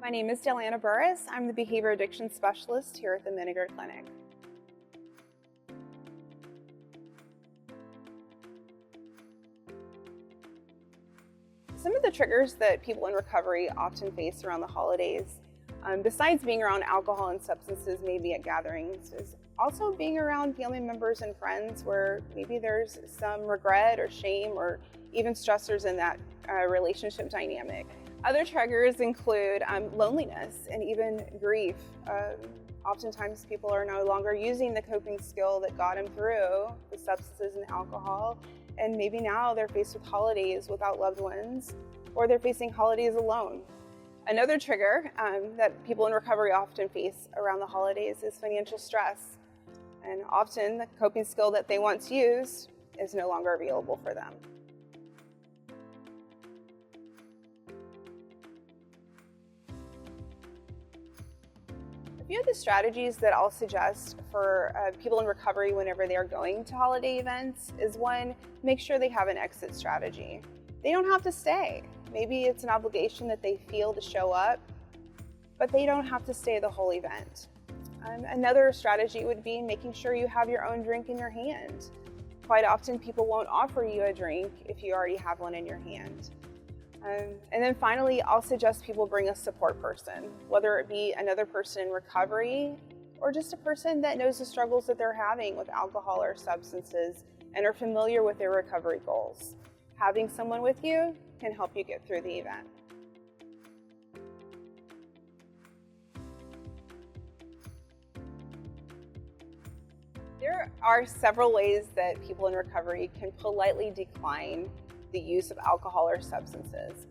My name is Dalanna Burris. I'm the Behavior Addiction Specialist here at the Menninger Clinic. Some of the triggers that people in recovery often face around the holidays, besides being around alcohol and substances, maybe at gatherings, is also being around family members and friends where maybe there's some regret or shame or even stressors in that relationship dynamic. Other triggers include loneliness and even grief. Oftentimes people are no longer using the coping skill that got them through the substances and alcohol, and maybe now they're faced with holidays without loved ones, or they're facing holidays alone. Another trigger that people in recovery often face around the holidays is financial stress, and often the coping skill that they once used is no longer available for them. A few of the strategies that I'll suggest for people in recovery whenever they are going to holiday events is one, make sure they have an exit strategy. They don't have to stay. Maybe it's an obligation that they feel to show up, but they don't have to stay the whole event. Another strategy would be making sure you have your own drink in your hand. Quite often people won't offer you a drink if you already have one in your hand. And then finally, I'll suggest people bring a support person, whether it be another person in recovery or just a person that knows the struggles that they're having with alcohol or substances and are familiar with their recovery goals. Having someone with you can help you get through the event. There are several ways that people in recovery can politely decline the use of alcohol or substances.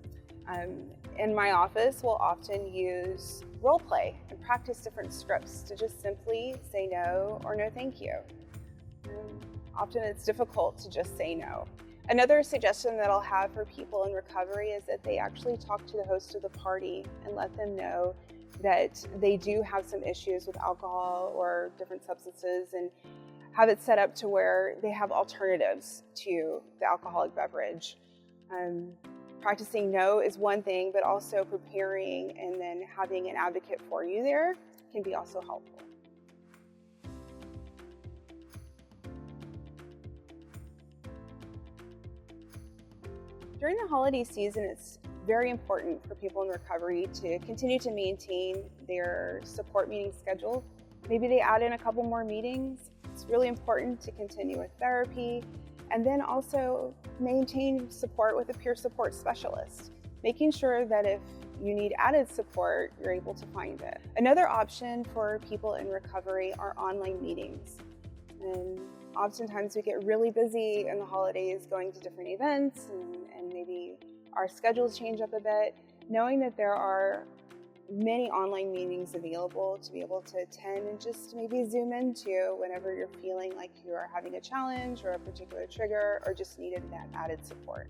In my office, we'll often use role play and practice different scripts to just simply say no or no thank you. Often it's difficult to just say no. Another suggestion that I'll have for people in recovery is that they actually talk to the host of the party and let them know that they do have some issues with alcohol or different substances, and have it set up to where they have alternatives to the alcoholic beverage. Practicing no is one thing, but also preparing and then having an advocate for you there can be also helpful. During the holiday season, it's very important for people in recovery to continue to maintain their support meeting schedule. Maybe they add in a couple more meetings. It's really important to continue with therapy, and then also maintain support with a peer support specialist, making sure that if you need added support, you're able to find it. Another option for people in recovery are online meetings. And oftentimes we get really busy in the holidays going to different events, and maybe our schedules change up a bit. Knowing that there are many online meetings available to be able to attend and just maybe zoom into whenever you're feeling like you are having a challenge or a particular trigger or just needed that added support.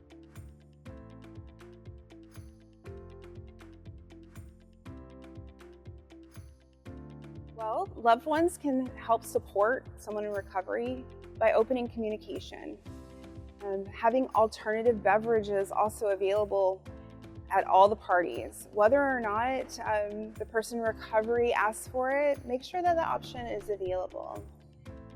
Well, loved ones can help support someone in recovery by opening communication. Having alternative beverages also available at all the parties. Whether or not the person in recovery asks for it, make sure that the option is available.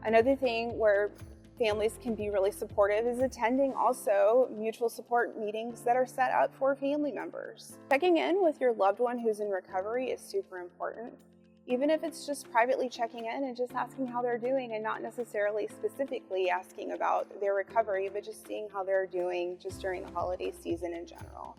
Another thing where families can be really supportive is attending also mutual support meetings that are set up for family members. Checking in with your loved one who's in recovery is super important. Even if it's just privately checking in and just asking how they're doing, and not necessarily specifically asking about their recovery, but just seeing how they're doing just during the holiday season in general.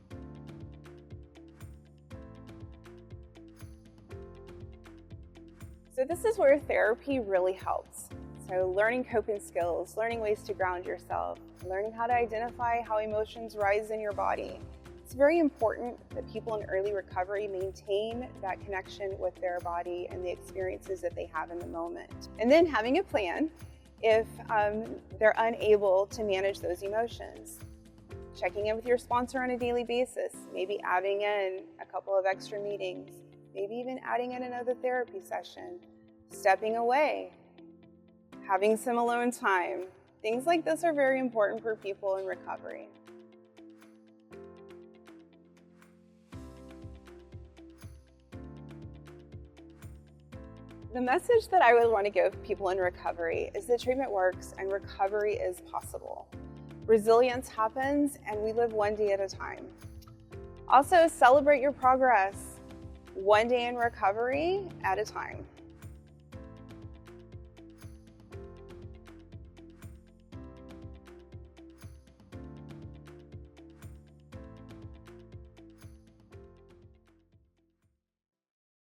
So this is where therapy really helps. So learning coping skills, learning ways to ground yourself, learning how to identify how emotions rise in your body. It's very important that people in early recovery maintain that connection with their body and the experiences that they have in the moment. And then having a plan if they're unable to manage those emotions. Checking in with your sponsor on a daily basis, maybe adding in a couple of extra meetings, maybe even adding in another therapy session, stepping away, having some alone time. Things like this are very important for people in recovery. The message that I would want to give people in recovery is that treatment works and recovery is possible. Resilience happens and we live one day at a time. Also, celebrate your progress, one day in recovery at a time.